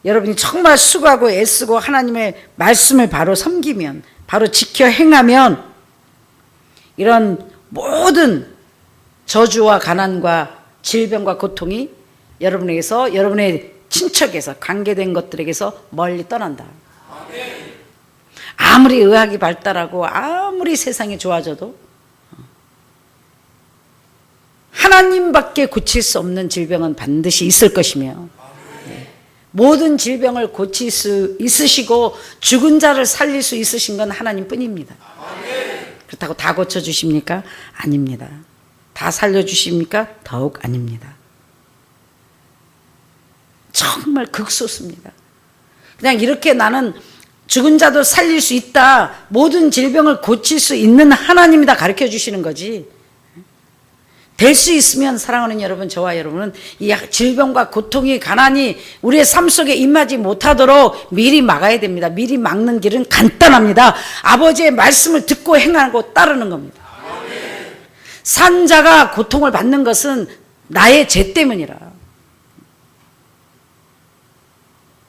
여러분이 정말 수고하고 애쓰고 하나님의 말씀을 바로 섬기면, 바로 지켜 행하면 이런 모든 저주와 가난과 질병과 고통이 여러분에게서, 여러분의 친척에서, 관계된 것들에게서 멀리 떠난다. 아무리 의학이 발달하고 아무리 세상이 좋아져도 하나님밖에 고칠 수 없는 질병은 반드시 있을 것이며, 모든 질병을 고칠 수 있으시고 죽은 자를 살릴 수 있으신 건 하나님뿐입니다. 그렇다고 다 고쳐주십니까? 아닙니다. 다 살려주십니까? 더욱 아닙니다. 정말 극소수입니다. 그냥 이렇게 나는 죽은 자도 살릴 수 있다, 모든 질병을 고칠 수 있는 하나님이다 가르쳐 주시는 거지. 될 수 있으면 사랑하는 여러분, 저와 여러분은 이 질병과 고통이, 가난이 우리의 삶 속에 임하지 못하도록 미리 막아야 됩니다. 미리 막는 길은 간단합니다. 아버지의 말씀을 듣고 행하고 따르는 겁니다. 산자가 고통을 받는 것은 나의 죄 때문이라.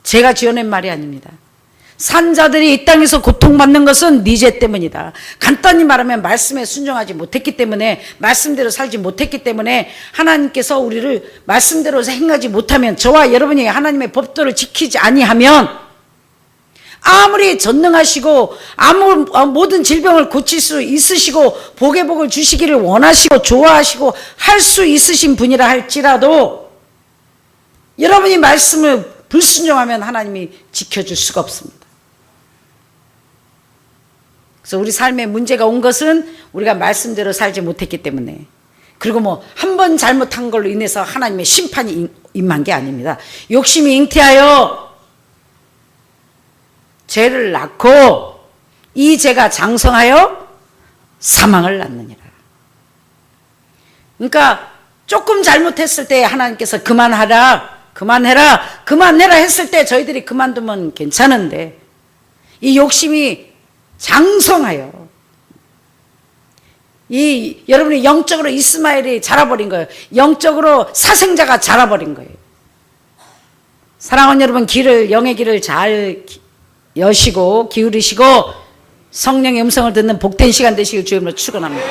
제가 지어낸 말이 아닙니다. 산자들이 이 땅에서 고통받는 것은 네 죄 때문이다. 간단히 말하면 말씀에 순종하지 못했기 때문에, 말씀대로 살지 못했기 때문에, 하나님께서 우리를 말씀대로 행하지 못하면, 저와 여러분이 하나님의 법도를 지키지 아니하면 아무리 전능하시고 모든 질병을 고칠 수 있으시고 복의 복을 주시기를 원하시고 좋아하시고 할 수 있으신 분이라 할지라도 여러분이 말씀을 불순종하면 하나님이 지켜줄 수가 없습니다. 그래서 우리 삶에 문제가 온 것은 우리가 말씀대로 살지 못했기 때문에, 그리고 뭐 한 번 잘못한 걸로 인해서 하나님의 심판이 임한 게 아닙니다. 욕심이 잉태하여 죄를 낳고 이 죄가 장성하여 사망을 낳느니라. 그러니까 조금 잘못했을 때 하나님께서 그만해라 했을 때 저희들이 그만두면 괜찮은데, 이 욕심이 장성하여 여러분이 영적으로 이스마엘이 자라버린 거예요. 영적으로 사생자가 자라버린 거예요. 사랑하는 여러분, 영의 길을 잘 여시고 기울이시고 성령의 음성을 듣는 복된 시간 되시길 주님으로 축원합니다.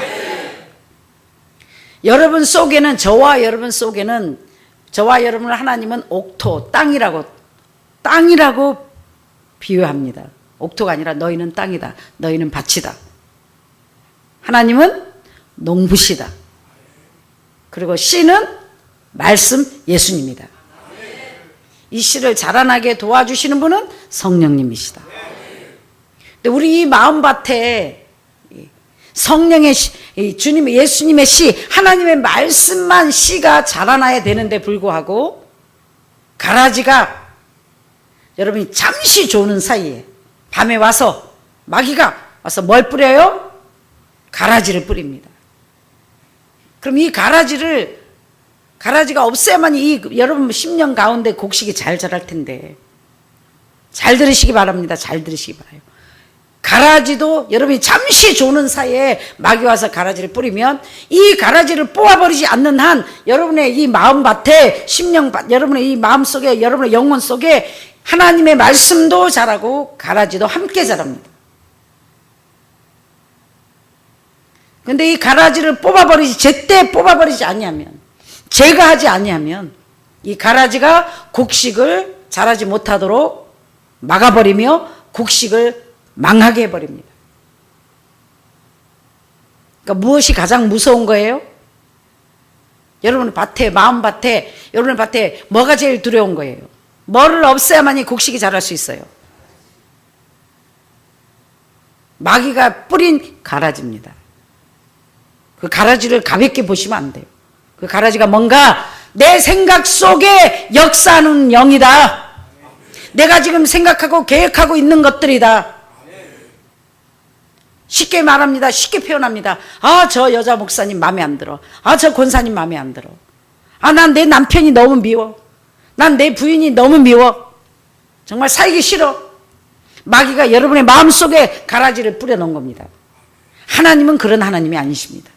여러분 속에는, 저와 여러분 속에는, 저와 여러분을 하나님은 옥토, 땅이라고 비유합니다. 옥토가 아니라 너희는 땅이다, 너희는 밭이다. 하나님은 농부시다. 그리고 씨는 말씀 예수님이다. 이 씨를 자라나게 도와주시는 분은 성령님이시다. 근데 우리 이 마음밭에 성령의 주님의, 예수님의 씨, 하나님의 말씀만 씨가 자라나야 되는데 불구하고 가라지가 여러분이 잠시 조는 사이에 밤에 와서 마귀가 와서 뭘 뿌려요? 가라지를 뿌립니다. 그럼 이 가라지가 없어야만 여러분 10년 가운데 곡식이 잘 자랄 텐데, 잘 들으시기 바랍니다. 잘 들으시기 바라요. 가라지도 여러분이 잠시 조는 사이에 마귀 와서 가라지를 뿌리면, 이 가라지를 뽑아버리지 않는 한 여러분의 이 마음밭에, 여러분의 이 마음속에, 여러분의 영혼 속에 하나님의 말씀도 자라고 가라지도 함께 자랍니다. 근데 이 가라지를 제때 뽑아버리지 아니하면, 제가 하지 아니하면 이 가라지가 곡식을 자라지 못하도록 막아버리며 곡식을 망하게 해버립니다. 그러니까 무엇이 가장 무서운 거예요? 여러분 밭에, 마음밭에, 여러분의 밭에 뭐가 제일 두려운 거예요? 뭐를 없애야만이 곡식이 자랄 수 있어요? 마귀가 뿌린 가라지입니다. 그 가라지를 가볍게 보시면 안 돼요. 그 가라지가 뭔가 내 생각 속에 역사하는 영이다. 내가 지금 생각하고 계획하고 있는 것들이다. 쉽게 말합니다. 쉽게 표현합니다. 아, 저 여자 목사님 마음에 안 들어. 아, 저 권사님 마음에 안 들어. 아, 난 내 남편이 너무 미워. 난 내 부인이 너무 미워. 정말 살기 싫어. 마귀가 여러분의 마음속에 가라지를 뿌려놓은 겁니다. 하나님은 그런 하나님이 아니십니다.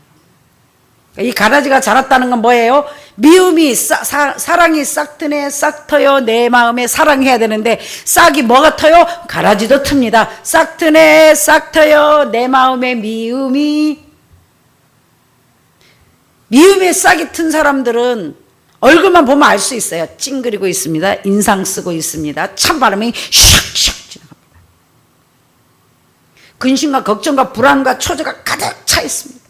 이 가라지가 자랐다는 건 뭐예요? 미움이 사랑이 싹트네 싹터요. 내 마음에 사랑해야 되는데 싹이 뭐가 터요? 가라지도 틉니다. 싹트네 싹터요. 내 마음에 미움에 싹이 튼 사람들은 얼굴만 보면 알 수 있어요. 찡그리고 있습니다. 인상 쓰고 있습니다. 찬바람이 샥샥 지나갑니다. 근심과 걱정과 불안과 초조가 가득 차 있습니다.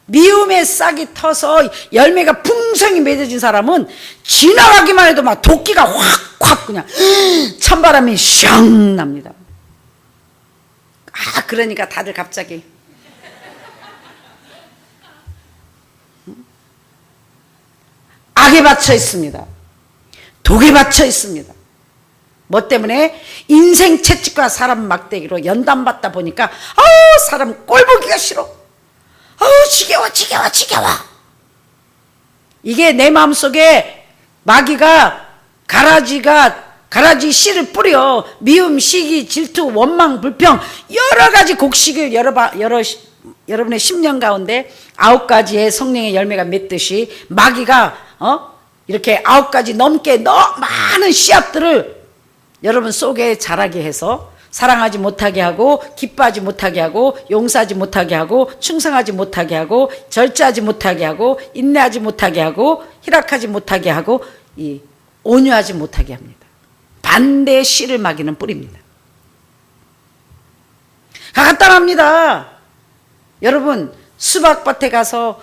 미움의 싹이 터서 열매가 풍성히 맺어진 사람은 지나가기만 해도 막 도끼가 확확 그냥 찬바람이 샹 납니다. 그러니까 다들 갑자기 악에 받쳐 있습니다. 독에 받쳐 있습니다. 뭐 때문에? 인생 채찍과 사람 막대기로 연단받다 보니까 사람 꼴보기가 싫어. 지겨워. 이게 내 마음속에 마귀가 가라지 씨를 뿌려 미움, 시기, 질투, 원망, 불평 여러 가지 곡식을 여러분의 10년 가운데 9가지의 성령의 열매가 맺듯이 마귀가 이렇게 9가지 넘게 많은 씨앗들을 여러분 속에 자라게 해서 사랑하지 못하게 하고 기뻐하지 못하게 하고 용서하지 못하게 하고 충성하지 못하게 하고 절제하지 못하게 하고 인내하지 못하게 하고 희락하지 못하게 하고 온유하지 못하게 합니다. 반대의 씨를 마귀는 뿌립니다. 간단합니다. 여러분 수박밭에 가서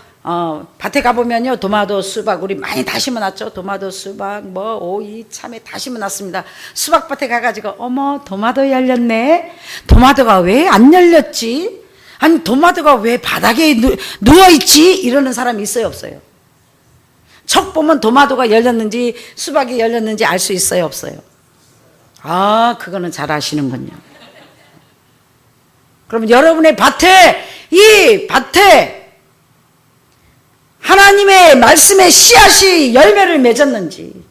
밭에 가보면요 도마도 수박 우리 많이 다 심어놨죠. 도마도 수박 오이 참외 다 심어놨습니다. 수박밭에 가가지고 어머 도마도 열렸네. 도마도가 왜 안 열렸지? 아니 도마도가 왜 바닥에 누워있지? 이러는 사람이 있어요 없어요? 척 보면 도마도가 열렸는지 수박이 열렸는지 알 수 있어요 없어요? 그거는 잘 아시는군요. 그럼 여러분의 이 밭에 하나님의 말씀의 씨앗이 열매를 맺었는지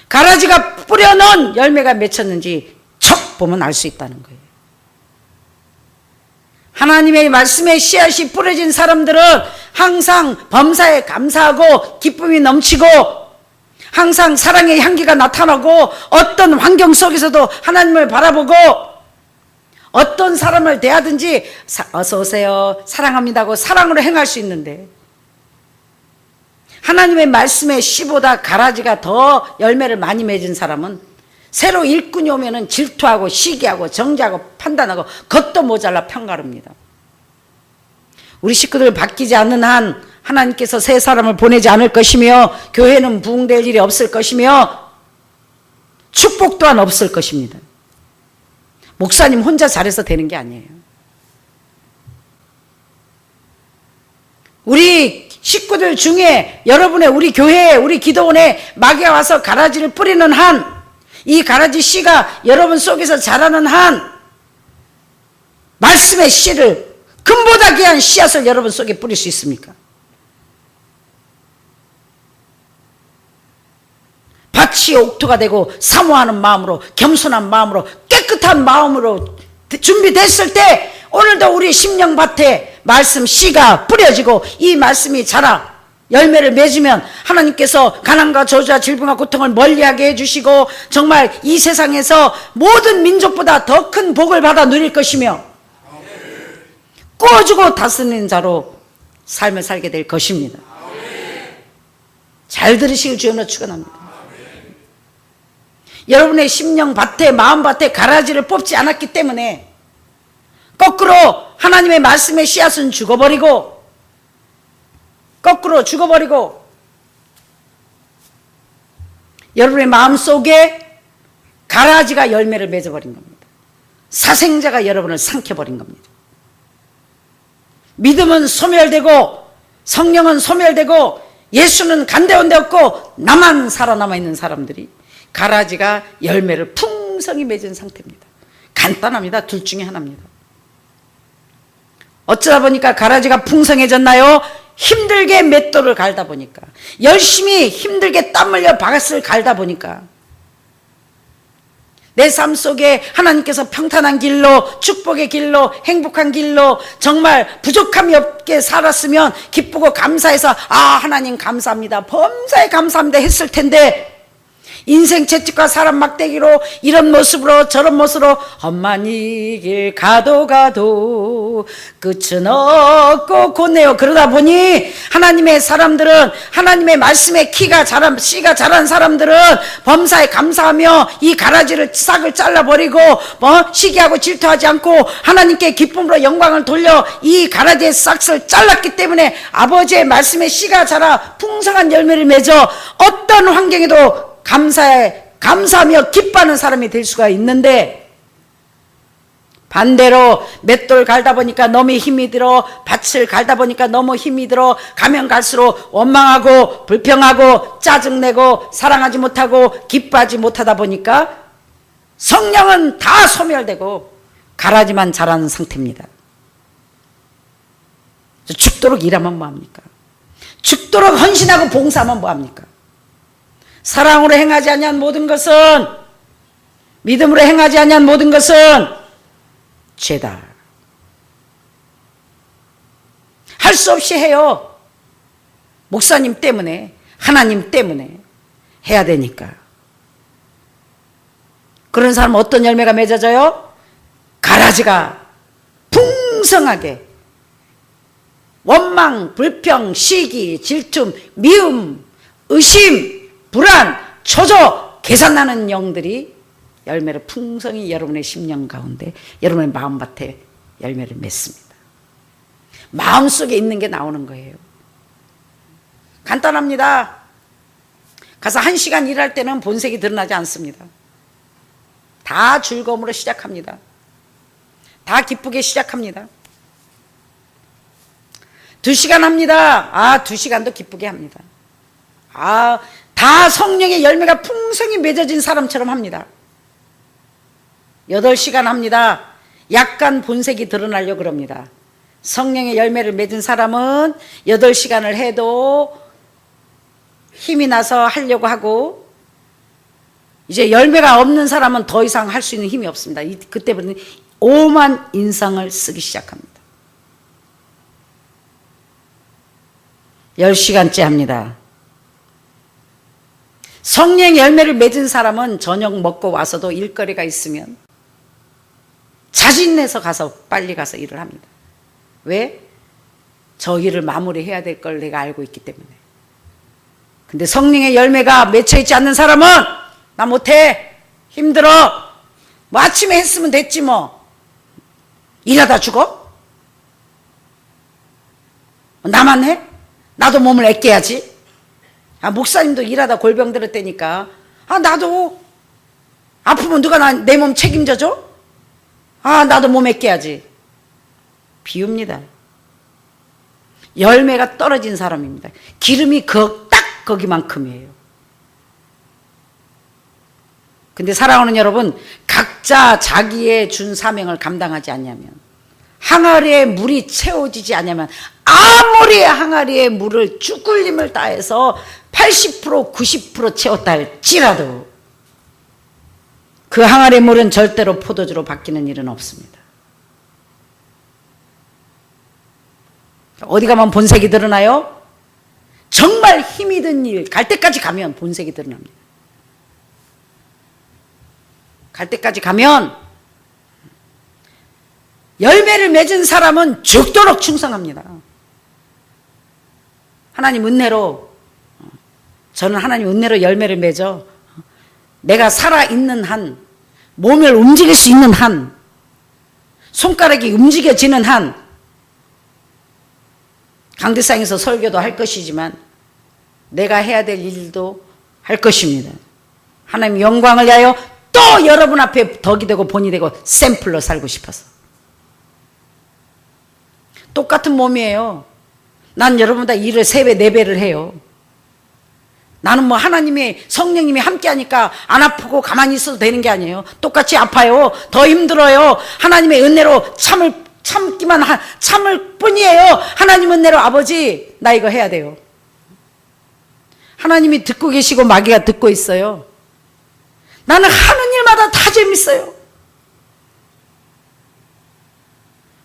가라지가 뿌려놓은 열매가 맺혔는지 척 보면 알 수 있다는 거예요. 하나님의 말씀의 씨앗이 뿌려진 사람들은 항상 범사에 감사하고 기쁨이 넘치고 항상 사랑의 향기가 나타나고 어떤 환경 속에서도 하나님을 바라보고 어떤 사람을 대하든지 어서 오세요 사랑합니다고 사랑으로 행할 수 있는데 하나님의 말씀의 씨보다 가라지가 더 열매를 많이 맺은 사람은 새로 일꾼이 오면은 질투하고 시기하고 정죄하고 판단하고 겉도 모자라 편가릅니다. 우리 식구들 바뀌지 않는 한 하나님께서 새 사람을 보내지 않을 것이며 교회는 부흥될 일이 없을 것이며 축복 또한 없을 것입니다. 목사님 혼자 잘해서 되는 게 아니에요. 우리 식구들 중에 여러분의 우리 교회에 우리 기도원에 마귀가 와서 가라지를 뿌리는 한 이 가라지 씨가 여러분 속에서 자라는 한 말씀의 씨를 금보다 귀한 씨앗을 여러분 속에 뿌릴 수 있습니까? 밭이 옥토가 되고 사모하는 마음으로 겸손한 마음으로 깨끗한 마음으로 준비됐을 때 오늘도 우리 심령밭에 말씀 씨가 뿌려지고 이 말씀이 자라 열매를 맺으면 하나님께서 가난과 저주와 질병과 고통을 멀리하게 해주시고 정말 이 세상에서 모든 민족보다 더 큰 복을 받아 누릴 것이며 꾸어주고 다스리는 자로 삶을 살게 될 것입니다. 잘 들으시길 주여 축원합니다. 여러분의 심령밭에 마음밭에 가라지를 뽑지 않았기 때문에 거꾸로 하나님의 말씀의 씨앗은 죽어버리고 여러분의 마음속에 가라지가 열매를 맺어버린 겁니다. 사생자가 여러분을 삼켜버린 겁니다. 믿음은 소멸되고 성령은 소멸되고 예수는 간대온데 없고 나만 살아남아 있는 사람들이 가라지가 열매를 풍성히 맺은 상태입니다. 간단합니다. 둘 중에 하나입니다. 어쩌다 보니까 가라지가 풍성해졌나요? 힘들게 맷돌을 갈다 보니까 열심히 힘들게 땀 흘려 밭을 갈다 보니까 내 삶 속에 하나님께서 평탄한 길로, 축복의 길로, 행복한 길로 정말 부족함이 없게 살았으면 기쁘고 감사해서 하나님 감사합니다, 범사에 감사합니다 했을 텐데, 인생 채찍과 사람 막대기로 이런 모습으로 저런 모습으로 험한 이 길 가도 끝은 없고 곧네요. 그러다 보니 하나님의 사람들은, 하나님의 말씀에 씨가 자란 사람들은 범사에 감사하며 이 가라지를 싹을 잘라버리고 시기하고 질투하지 않고 하나님께 기쁨으로 영광을 돌려 이 가라지의 싹을 잘랐기 때문에 아버지의 말씀에 씨가 자라 풍성한 열매를 맺어 어떤 환경에도 감사하며 기뻐하는 사람이 될 수가 있는데, 반대로 맷돌 갈다 보니까 너무 힘이 들어, 밭을 갈다 보니까 너무 힘이 들어, 가면 갈수록 원망하고 불평하고 짜증내고 사랑하지 못하고 기뻐하지 못하다 보니까 성령은 다 소멸되고 가라지만 자라는 상태입니다. 죽도록 일하면 뭐합니까? 죽도록 헌신하고 봉사하면 뭐합니까? 사랑으로 행하지 아니한 모든 것은, 믿음으로 행하지 아니한 모든 것은 죄다. 할 수 없이 해요. 목사님 때문에, 하나님 때문에 해야 되니까. 그런 사람은 어떤 열매가 맺어져요? 가라지가 풍성하게, 원망, 불평, 시기, 질투, 미움, 의심, 불안, 초조, 계산나는 영들이 열매를 풍성히 여러분의 심령 가운데, 여러분의 마음밭에 열매를 맺습니다. 마음속에 있는 게 나오는 거예요. 간단합니다. 가서 1시간 일할 때는 본색이 드러나지 않습니다. 다 즐거움으로 시작합니다. 다 기쁘게 시작합니다. 2시간 합니다. 2시간도 기쁘게 합니다. 다 성령의 열매가 풍성히 맺어진 사람처럼 합니다. 8시간 합니다. 약간 본색이 드러나려고 그럽니다. 성령의 열매를 맺은 사람은 8시간을 해도 힘이 나서 하려고 하고, 이제 열매가 없는 사람은 더 이상 할 수 있는 힘이 없습니다. 그때부터는 오만 인상을 쓰기 시작합니다. 10시간째 합니다. 성령 열매를 맺은 사람은 저녁 먹고 와서도 일거리가 있으면 자신내서 가서 빨리 가서 일을 합니다. 왜? 저 일을 마무리해야 될 걸 내가 알고 있기 때문에. 근데 성령의 열매가 맺혀있지 않는 사람은 나 못해, 힘들어, 뭐 아침에 했으면 됐지 뭐, 일하다 죽어? 나만 해? 나도 몸을 아껴야지. 목사님도 일하다 골병 들었다니까. 나도 아프면 누가 내 몸 책임져줘? 나도 몸 아껴야지. 비웁니다. 열매가 떨어진 사람입니다. 기름이 딱 거기만큼이에요. 근데 사랑하는 여러분, 각자 자기의 준 사명을 감당하지 않냐면, 항아리에 물이 채워지지 않냐면, 아무리 항아리에 물을 쭈굴림을 다해서 80% 90% 채웠다 할지라도 그 항아리의 물은 절대로 포도주로 바뀌는 일은 없습니다. 어디 가면 본색이 드러나요? 정말 힘이 든 일 갈 때까지 가면 본색이 드러납니다. 갈 때까지 가면 열매를 맺은 사람은 죽도록 충성합니다. 하나님 은혜로, 저는 하나님 은혜로 열매를 맺어 내가 살아있는 한, 몸을 움직일 수 있는 한, 손가락이 움직여지는 한, 강대상에서 설교도 할 것이지만 내가 해야 될 일도 할 것입니다. 하나님 영광을 위하여 또 여러분 앞에 덕이 되고 본이 되고 샘플로 살고 싶어서. 똑같은 몸이에요. 난 여러분보다 일을 3배, 4배를 해요. 나는 뭐 하나님의 성령님이 함께 하니까 안 아프고 가만히 있어도 되는 게 아니에요. 똑같이 아파요. 더 힘들어요. 하나님의 은혜로 참을 뿐이에요. 하나님 은혜로 아버지 나 이거 해야 돼요. 하나님이 듣고 계시고 마귀가 듣고 있어요. 나는 하는 일마다 다 재밌어요.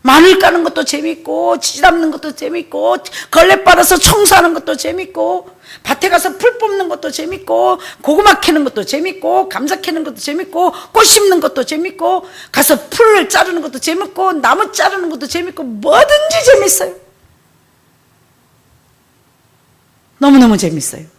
마늘 까는 것도 재밌고, 지 담는 것도 재밌고, 걸레 빨아서 청소하는 것도 재밌고, 밭에 가서 풀 뽑는 것도 재밌고, 고구마 캐는 것도 재밌고, 감자 캐는 것도 재밌고, 꽃 심는 것도 재밌고, 가서 풀을 자르는 것도 재밌고, 나무 자르는 것도 재밌고, 뭐든지 재밌어요. 너무너무 재밌어요.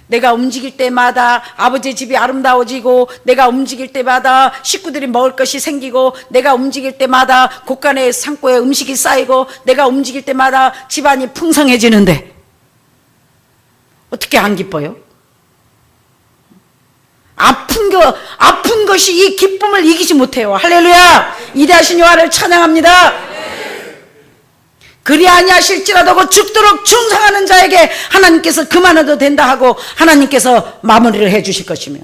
내가 움직일 때마다 아버지의 집이 아름다워지고, 내가 움직일 때마다 식구들이 먹을 것이 생기고, 내가 움직일 때마다 곳간에 창고에 음식이 쌓이고, 내가 움직일 때마다 집안이 풍성해지는데 어떻게 안 기뻐요? 아픈 것이 이 기쁨을 이기지 못해요. 할렐루야! 위대하신 여호와를 찬양합니다. 그리 아니하실지라도 그 죽도록 충성하는 자에게 하나님께서 그만해도 된다 하고 하나님께서 마무리를 해 주실 것이며,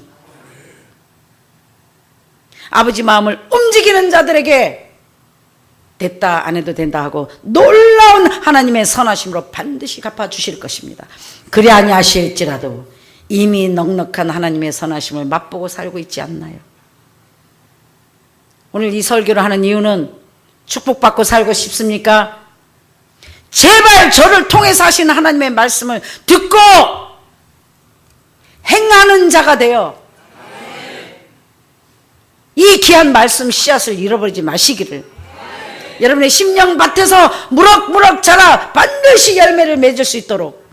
아버지 마음을 움직이는 자들에게 됐다 안 해도 된다 하고 놀라운 하나님의 선하심으로 반드시 갚아주실 것입니다. 그리 아니하실지라도 이미 넉넉한 하나님의 선하심을 맛보고 살고 있지 않나요? 오늘 이 설교를 하는 이유는 축복받고 살고 싶습니까? 제발 저를 통해서 하신 하나님의 말씀을 듣고 행하는 자가 되어 이 귀한 말씀 씨앗을 잃어버리지 마시기를, 여러분의 심령밭에서 무럭무럭 자라 반드시 열매를 맺을 수 있도록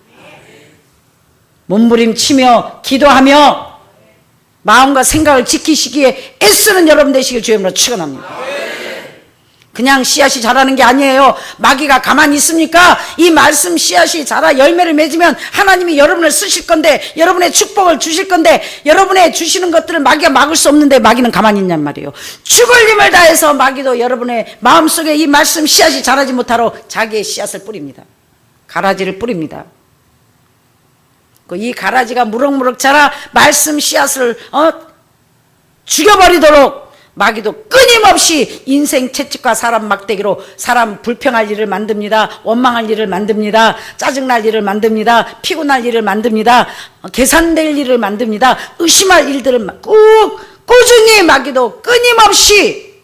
몸부림치며 기도하며 마음과 생각을 지키시기에 애쓰는 여러분 되시길 주님으로 축원합니다. 그냥 씨앗이 자라는 게 아니에요. 마귀가 가만히 있습니까? 이 말씀 씨앗이 자라 열매를 맺으면 하나님이 여러분을 쓰실 건데, 여러분의 축복을 주실 건데, 여러분의 주시는 것들을 마귀가 막을 수 없는데 마귀는 가만히 있냔 말이에요. 죽을 힘을 다해서 마귀도 여러분의 마음속에 이 말씀 씨앗이 자라지 못하도록 자기의 씨앗을 뿌립니다. 가라지를 뿌립니다. 이 가라지가 무럭무럭 자라 말씀 씨앗을 죽여버리도록 마귀도 끊임없이 인생 채찍과 사람 막대기로 사람 불평할 일을 만듭니다. 원망할 일을 만듭니다. 짜증날 일을 만듭니다. 피곤할 일을 만듭니다. 계산될 일을 만듭니다. 의심할 일들을 꾸준히 마귀도 끊임없이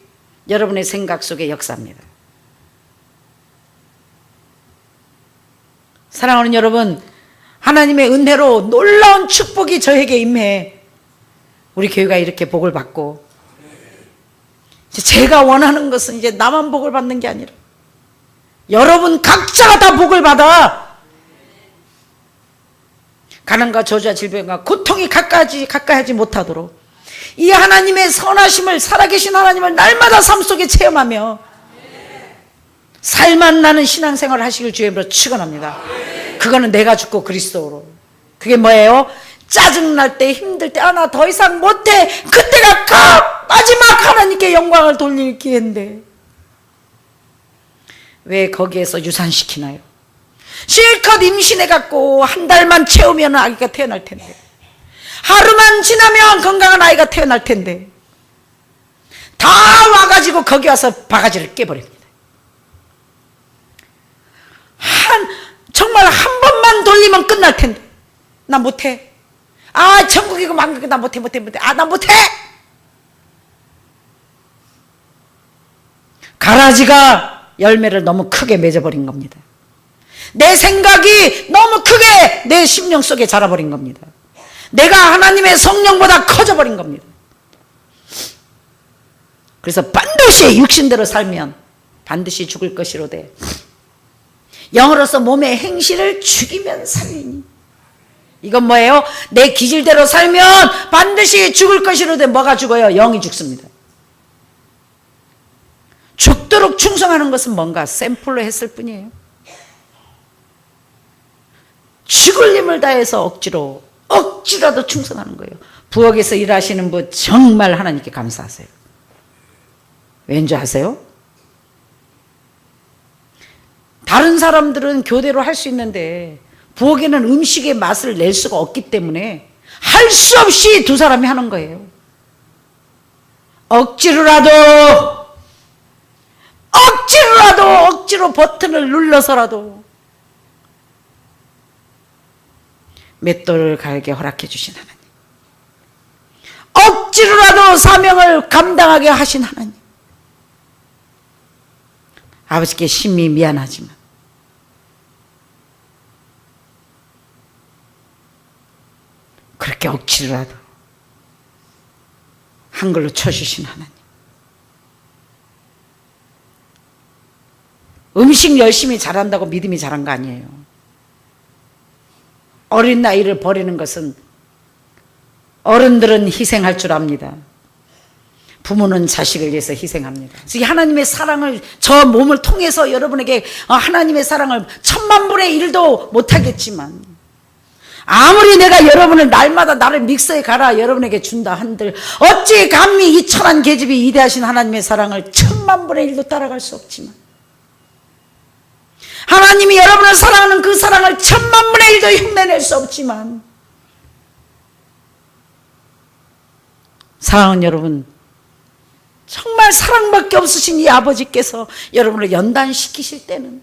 여러분의 생각 속에 역사합니다. 사랑하는 여러분, 하나님의 은혜로 놀라운 축복이 저에게 임해 우리 교회가 이렇게 복을 받고, 제가 원하는 것은 이제 나만 복을 받는 게 아니라 여러분 각자가 다 복을 받아 가난과 저주와 질병과 고통이 가까이 하지 못하도록 이 하나님의 선하심을, 살아계신 하나님을 날마다 삶 속에 체험하며 살만 나는 신앙생활을 하시길 주님으로 축원합니다. 그거는 내가 죽고 그리스도로. 그게 뭐예요? 짜증날 때, 힘들 때, 나 더 이상 못해, 그때가 마지막 하나님께 영광을 돌릴 기회인데 왜 거기에서 유산시키나요? 실컷 임신해갖고 한 달만 채우면 아기가 태어날 텐데, 하루만 지나면 건강한 아이가 태어날 텐데, 다 와가지고 거기 와서 바가지를 깨버립니다. 정말 한 번만 돌리면 끝날 텐데 나 못해, 천국이고 만국이고 나 못해, 나 못해. 가라지가 열매를 너무 크게 맺어버린 겁니다. 내 생각이 너무 크게 내 심령 속에 자라버린 겁니다. 내가 하나님의 성령보다 커져버린 겁니다. 그래서 반드시 육신대로 살면 반드시 죽을 것이로되 영으로서 몸의 행실을 죽이면 살리니. 이건 뭐예요? 내 기질대로 살면 반드시 죽을 것이로되 뭐가 죽어요? 영이 죽습니다. 죽도록 충성하는 것은 뭔가 샘플로 했을 뿐이에요. 죽을 힘을 다해서 억지라도 충성하는 거예요. 부엌에서 일하시는 분 정말 하나님께 감사하세요. 왠지 아세요? 다른 사람들은 교대로 할 수 있는데 부엌에는 음식의 맛을 낼 수가 없기 때문에 할 수 없이 두 사람이 하는 거예요. 억지로 버튼을 눌러서라도 맷돌을 갈게 허락해 주신 하나님, 억지로라도 사명을 감당하게 하신 하나님, 아버지께 심히 미안하지만 그렇게 억지로라도 한글로 쳐주신 하나님, 음식 열심히 잘한다고 믿음이 자란 거 아니에요. 어린 나이를 버리는 것은 어른들은 희생할 줄 압니다. 부모는 자식을 위해서 희생합니다. 그래서 하나님의 사랑을 저 몸을 통해서 여러분에게 하나님의 사랑을 1000만분의 1도 못하겠지만 아무리 내가 여러분을 날마다 나를 믹서에 갈아 여러분에게 준다 한들 어찌 감히 이 천한 계집이 위대하신 하나님의 사랑을 1000만분의 1도 따라갈 수 없지만 하나님이 여러분을 사랑하는 그 사랑을 1000만분의 1도 흉내낼 수 없지만 사랑하는 여러분, 정말 사랑밖에 없으신 이 아버지께서 여러분을 연단시키실 때는,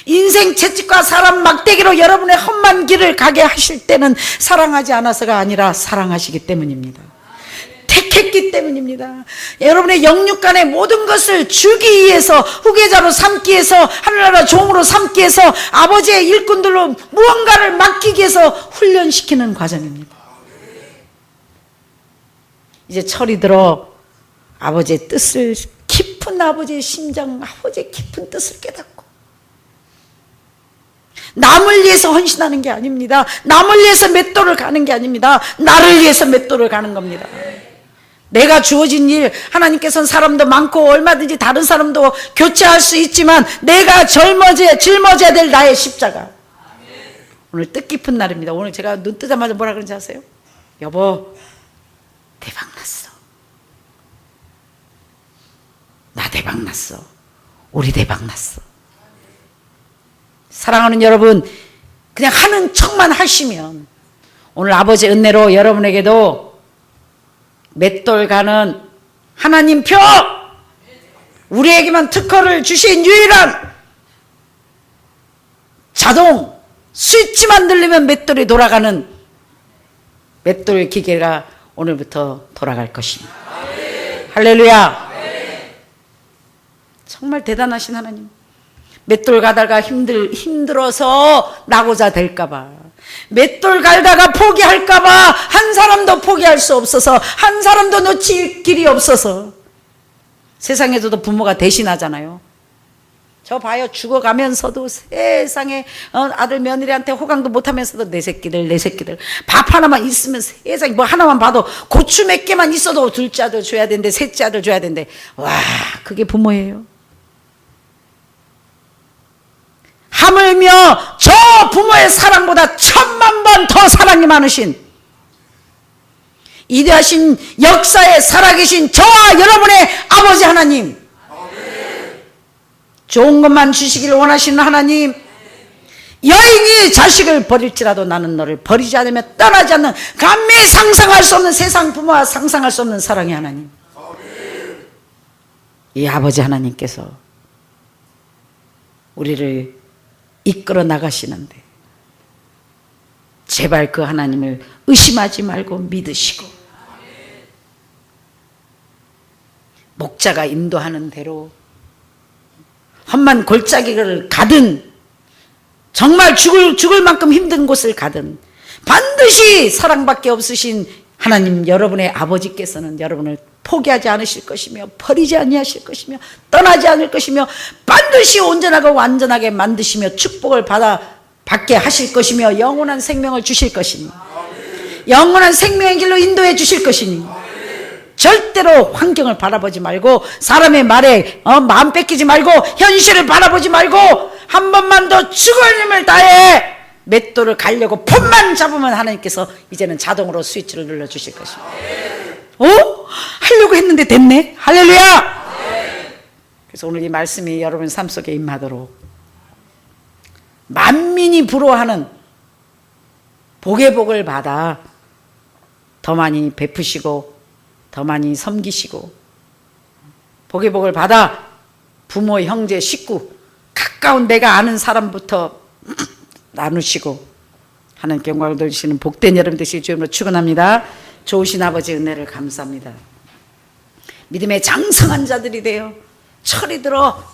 인생 채찍과 사람 막대기로 여러분의 험한 길을 가게 하실 때는 사랑하지 않아서가 아니라 사랑하시기 때문입니다. 택했기 때문입니다. 여러분의 영육간의 모든 것을 주기 위해서, 후계자로 삼기 위해서, 하늘나라 종으로 삼기 위해서, 아버지의 일꾼들로 무언가를 맡기기 위해서 훈련시키는 과정입니다. 이제 철이 들어 아버지의 뜻을, 깊은 아버지의 심장, 아버지의 깊은 뜻을 깨닫고 남을 위해서 헌신하는 게 아닙니다. 남을 위해서 맷돌을 가는 게 아닙니다. 나를 위해서 맷돌을 가는 겁니다. 내가 주어진 일, 하나님께서는 사람도 많고 얼마든지 다른 사람도 교체할 수 있지만 내가 짊어져야 될 나의 십자가. 오늘 뜻깊은 날입니다. 오늘 제가 눈 뜨자마자 뭐라 그런지 아세요? 여보, 대박 났어. 나 대박 났어. 우리 대박 났어. 사랑하는 여러분, 그냥 하는 척만 하시면 오늘 아버지의 은혜로 여러분에게도 맷돌 가는 하나님 표, 우리에게만 특허를 주신 유일한 자동 스위치만 누르면 맷돌이 돌아가는 맷돌 기계가 오늘부터 돌아갈 것입니다. 할렐루야. 정말 대단하신 하나님. 맷돌 가다가 힘들어서 나고자 될까봐, 맷돌 갈다가 포기할까봐 한 사람도 포기할 수 없어서, 한 사람도 놓칠 길이 없어서, 세상에서도 부모가 대신하잖아요. 저 봐요. 죽어가면서도 세상에 아들 며느리한테 호강도 못하면서도 내 새끼들 밥 하나만 있으면 세상에 뭐 하나만 봐도 고추 몇 개만 있어도 둘째 아들 줘야 되는데 셋째 아들 줘야 되는데, 와, 그게 부모예요. 하물며 저 부모의 사랑보다 1000만번 더 사랑이 많으신 위대하신 역사에 살아계신 저와 여러분의 아버지 하나님, 좋은 것만 주시기를 원하시는 하나님, 여인이 자식을 버릴지라도 나는 너를 버리지 않으며 떠나지 않는, 감히 상상할 수 없는, 세상 부모와 상상할 수 없는 사랑의 하나님, 이 아버지 하나님께서 우리를 이끌어 나가시는데 제발 그 하나님을 의심하지 말고 믿으시고, 목자가 인도하는 대로 험한 골짜기를 가든 정말 죽을 만큼 힘든 곳을 가든 반드시 사랑밖에 없으신 하나님, 여러분의 아버지께서는 여러분을 포기하지 않으실 것이며 버리지 아니하실 것이며 떠나지 않을 것이며 반드시 온전하고 완전하게 만드시며 축복을 받게 하실 것이며 영원한 생명을 주실 것이니, 영원한 생명의 길로 인도해 주실 것이니, 절대로 환경을 바라보지 말고 사람의 말에 마음 뺏기지 말고 현실을 바라보지 말고 한 번만 더 죽을 힘을 다해 맷돌을 갈려고 폰만 잡으면 하나님께서 이제는 자동으로 스위치를 눌러주실 것입니다. 하려고 했는데 됐네. 할렐루야. 그래서 오늘 이 말씀이 여러분 삶 속에 임하도록 만민이 부러워하는 복의 복을 받아 더 많이 베푸시고 더 많이 섬기시고, 복의 복을 받아 부모, 형제, 식구, 가까운 내가 아는 사람부터 나누시고 하나님께 영광을 돌리시는 복된 여러분 되시길 주님으로 축원합니다. 좋으신 아버지 은혜를 감사합니다. 믿음의 장성한 자들이 되어 철이 들어